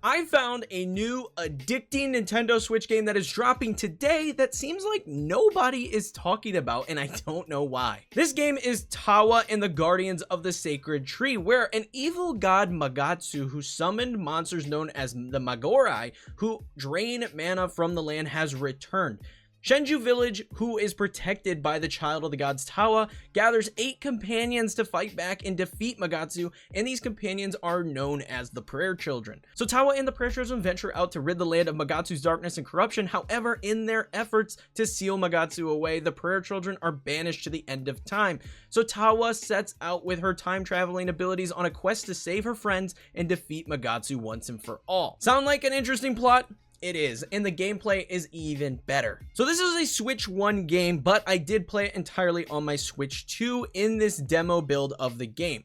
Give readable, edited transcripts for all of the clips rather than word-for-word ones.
I found a new addicting Nintendo Switch game that is dropping today that seems like nobody is talking about, and I don't know why. This game is Towa and the Guardians of the Sacred Tree, where an evil god Magatsu who summoned monsters known as the Magorai, who drain mana from the land, has returned. Shenju Village, who is protected by the child of the gods Towa, gathers 8 companions to fight back and defeat Magatsu, and these companions are known as the Prayer Children. So Towa and the Prayer Children venture out to rid the land of Magatsu's darkness and corruption. However, in their efforts to seal Magatsu away, the Prayer Children are banished to the end of time. So Towa sets out with her time traveling abilities on a quest to save her friends and defeat Magatsu once and for all. Sound like an interesting plot? It is, and the gameplay is even better. So this is a Switch 1 game, but I did play it entirely on my Switch 2 in this demo build of the game.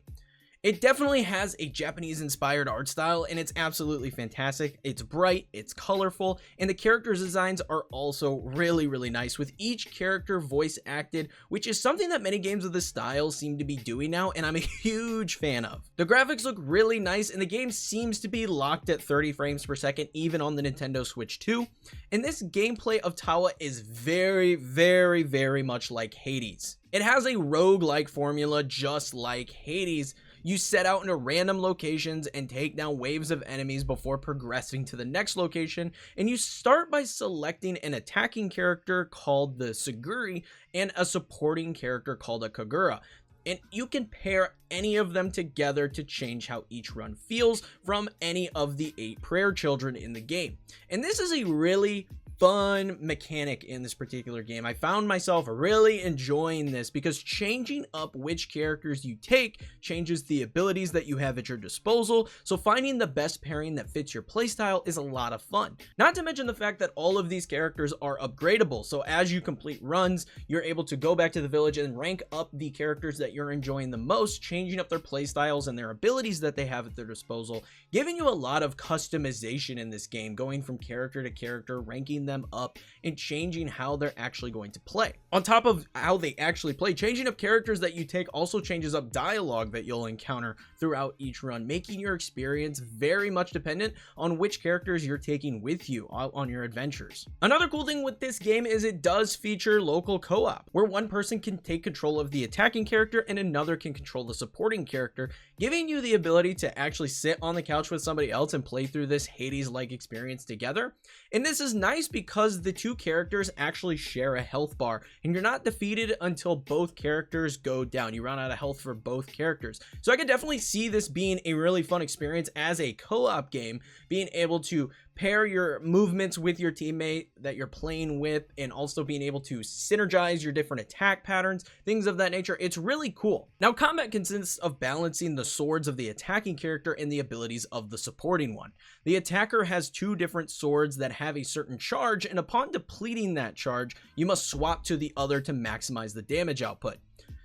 It definitely has a Japanese-inspired art style, and it's absolutely fantastic. It's bright, it's colorful, and the characters' designs are also really nice, with each character voice acted, which is something that many games of this style seem to be doing now, and I'm a huge fan of. The graphics look really nice, and the game seems to be locked at 30 frames per second, even on the Nintendo Switch 2. And this gameplay of Towa is very much like Hades. It has a roguelike formula just like Hades. You set out into random locations and take down waves of enemies before progressing to the next location, and you start by selecting an attacking character called the Suguri and a supporting character called a Kagura. And you can pair any of them together to change how each run feels from any of the 8 prayer children in the game. And this is a really fun mechanic in this particular game. I found myself really enjoying this because changing up which characters you take changes the abilities that you have at your disposal, so finding the best pairing that fits your playstyle is a lot of fun. Not to mention the fact that all of these characters are upgradable, so as you complete runs, you're able to go back to the village and rank up the characters that you're enjoying the most, changing up their playstyles and their abilities that they have at their disposal, giving you a lot of customization in this game, going from character to character, ranking them up and changing how they're actually going to play. On top of how they actually play, changing up characters that you take also changes up dialogue that you'll encounter throughout each run, making your experience very much dependent on which characters you're taking with you on your adventures. Another cool thing with this game is it does feature local co-op, where one person can take control of the attacking character and another can control the supporting character, giving you the ability to actually sit on the couch with somebody else and play through this Hades-like experience together. And this is nice because the 2 characters actually share a health bar, and you're not defeated until both characters go down. You run out of health for both characters. So I could definitely see this being a really fun experience as a co-op game, being able to pair your movements with your teammate that you're playing with, and also being able to synergize your different attack patterns, things of that nature. It's really cool. Now, combat consists of balancing the swords of the attacking character and the abilities of the supporting one. The attacker has 2 different swords that have a certain charge, and upon depleting that charge, you must swap to the other to maximize the damage output.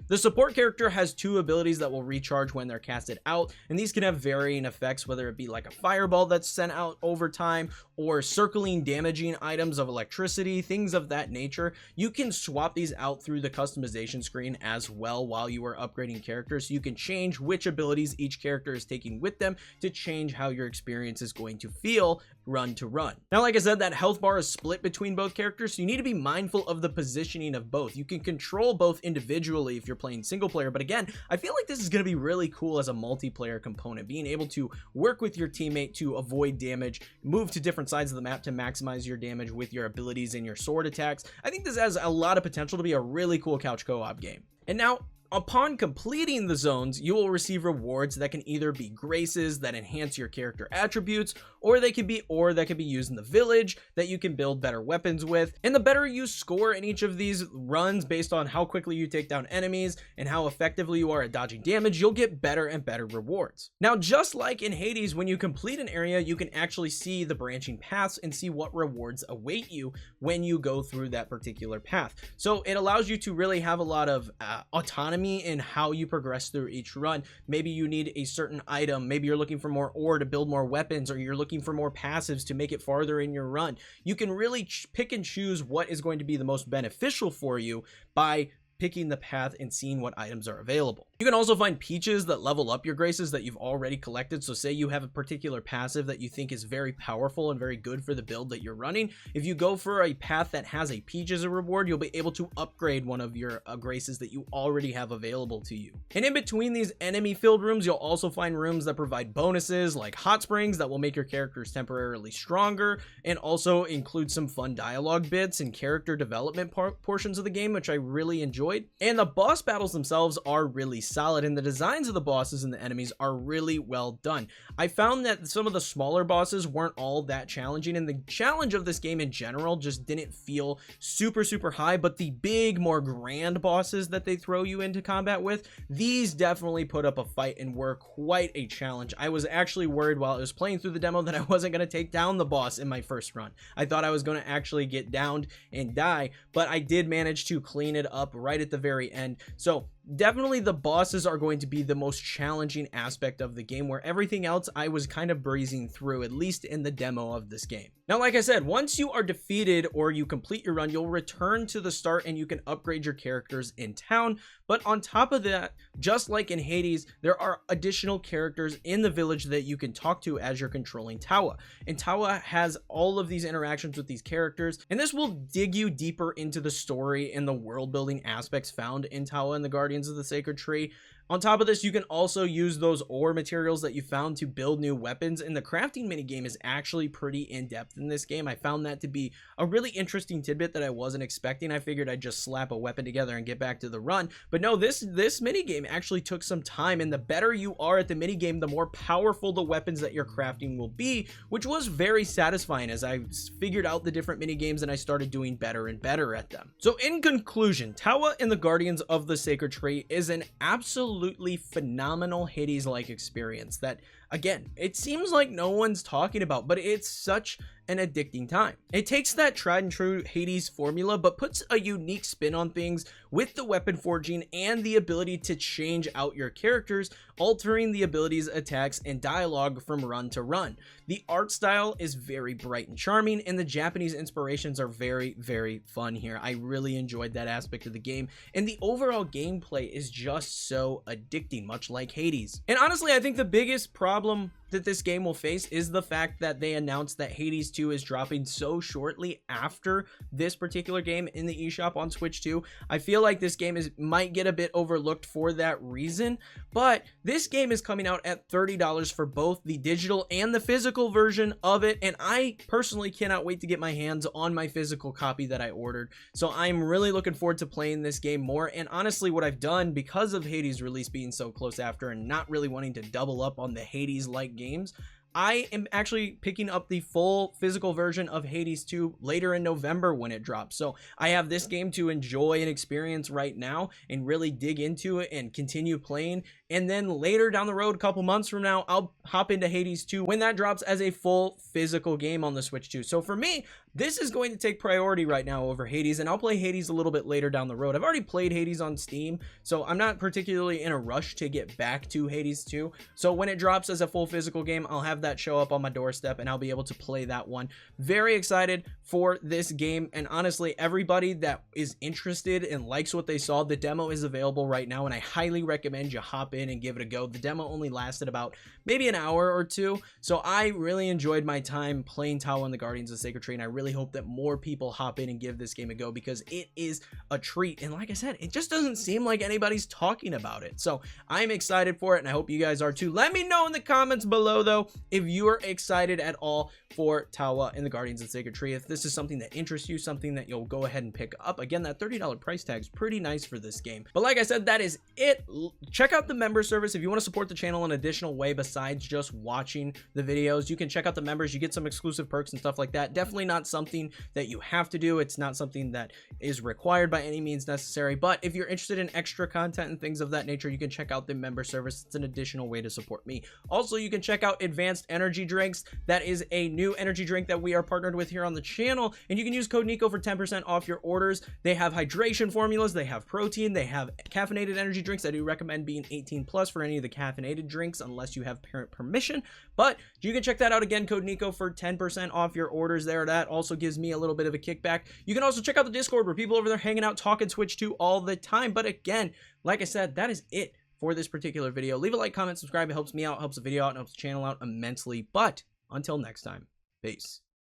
The support character has 2 abilities that will recharge when they're casted out, and these can have varying effects, whether it be like a fireball that's sent out over time, or circling damaging items of electricity, things of that nature. You can swap these out through the customization screen as well while you are upgrading characters, so you can change which abilities each character is taking with them to change how your experience is going to feel run to run. Now, like I said, that health bar is split between both characters, so you need to be mindful of the positioning of both. You can control both individually if you're playing single player, but again, I feel like this is going to be really cool as a multiplayer component, being able to work with your teammate to avoid damage, move to different sides of the map to maximize your damage with your abilities and your sword attacks. I think this has a lot of potential to be a really cool couch co-op game. And now, upon completing the zones, you will receive rewards that can either be graces that enhance your character attributes, or they can be ore that can be used in the village that you can build better weapons with. And the better you score in each of these runs based on how quickly you take down enemies and how effectively you are at dodging damage, you'll get better and better rewards. Now, just like in Hades, when you complete an area, you can actually see the branching paths and see what rewards await you when you go through that particular path. So it allows you to really have a lot of autonomy in how you progress through each run. Maybe you need a certain item, maybe you're looking for more ore to build more weapons, or you're looking for more passives to make it farther in your run. You can really pick and choose what is going to be the most beneficial for you by picking the path and seeing what items are available. You can also find peaches that level up your graces that you've already collected. So say you have a particular passive that you think is very powerful and very good for the build that you're running. If you go for a path that has a peach as a reward, you'll be able to upgrade one of your graces that you already have available to you. And in between these enemy filled rooms, you'll also find rooms that provide bonuses like hot springs that will make your characters temporarily stronger, and also include some fun dialogue bits and character development portions of the game, which I really enjoyed. And the boss battles themselves are really solid, and the designs of the bosses and the enemies are really well done. I found that some of the smaller bosses weren't all that challenging, and the challenge of this game in general just didn't feel super high, but the big, more grand bosses that they throw you into combat with, these definitely put up a fight and were quite a challenge. I was actually worried while I was playing through the demo that I wasn't going to take down the boss in my first run. I thought I was going to actually get downed and die, but I did manage to clean it up right at the very end. So definitely the bosses are going to be the most challenging aspect of the game, where everything else I was kind of breezing through, at least in the demo of this game. Now, like I said, once you are defeated or you complete your run, you'll return to the start and you can upgrade your characters in town. But on top of that, just like in Hades, there are additional characters in the village that you can talk to as you're controlling Towa. And Towa has all of these interactions with these characters, and this will dig you deeper into the story and the world building aspects found in Towa and the Guardians of the Sacred Tree. On top of this, you can also use those ore materials that you found to build new weapons, and the crafting minigame is actually pretty in-depth in this game. I found that to be a really interesting tidbit that I wasn't expecting. I figured I'd just slap a weapon together and get back to the run, but no, this minigame actually took some time, and the better you are at the minigame, the more powerful the weapons that you're crafting will be, which was very satisfying as I figured out the different minigames and I started doing better and better at them. So in conclusion, Towa and the Guardians of the Sacred Tree is an absolutely phenomenal Hades-like experience that, again, it seems like no one's talking about, but it's such an addicting time. It takes that tried and true Hades formula, but puts a unique spin on things with the weapon forging and the ability to change out your characters, altering the abilities, attacks, and dialogue from run to run. The art style is very bright and charming, and the Japanese inspirations are very fun here. I really enjoyed that aspect of the game, and the overall gameplay is just so addicting, much like Hades. And honestly, I think the biggest problem that this game will face is the fact that they announced that Hades 2 is dropping so shortly after this particular game in the eShop on Switch 2. I feel like this game might get a bit overlooked for that reason, but this game is coming out at $30 for both the digital and the physical version of it, and I personally cannot wait to get my hands on my physical copy that I ordered. So I'm really looking forward to playing this game more, and honestly, what I've done because of Hades release being so close after and not really wanting to double up on the Hades-like games, I am actually picking up the full physical version of Hades 2 later in November when it drops. So I have this game to enjoy and experience right now and really dig into it and continue playing. And then later down the road, a couple months from now, I'll hop into Hades 2 when that drops as a full physical game on the Switch 2. So for me, this is going to take priority right now over Hades, and I'll play Hades a little bit later down the road. I've already played Hades on Steam, so I'm not particularly in a rush to get back to Hades 2. So when it drops as a full physical game, I'll have that show up on my doorstep and I'll be able to play that one. Very excited for this game, and honestly, everybody that is interested and likes what they saw, the demo is available right now, and I highly recommend you hop in and give it a go. The demo only lasted about maybe an hour or two, so I really enjoyed my time playing Towa and the Guardians of the Sacred Tree, and I really hope that more people hop in and give this game a go because it is a treat. And like I said, it just doesn't seem like anybody's talking about it, so I'm excited for it, and I hope you guys are too. Let me know in the comments below though if you are excited at all for Towa and the Guardians of the Sacred Tree, if this is something that interests you, something that you'll go ahead and pick up. Again, that $30 price tag is pretty nice for this game. But like I said, that is it. Check out the member service if you want to support the channel in an additional way besides just watching the videos. You can check out the members, you get some exclusive perks and stuff like that. Definitely not something that you have to do. It's not something that is required by any means necessary, but if you're interested in extra content and things of that nature, you can check out the member service. It's an additional way to support me. Also, you can check out Advanced Energy Drinks. That is a new energy drink that we are partnered with here on the channel, and you can use code Kneeckoh for 10% off your orders. They have hydration formulas, they have protein, they have caffeinated energy drinks. I do recommend being 18 plus for any of the caffeinated drinks unless you have parent permission, but you can check that out. Again, code Kneeckoh for 10% off your orders there. That also gives me a little bit of a kickback. You can also check out the Discord where people over there hanging out talking Switch 2 all the time. But again, like I said, that is it for this particular video. Leave a like, comment, subscribe. It helps me out, helps the video out, and helps the channel out immensely. But until next time, peace.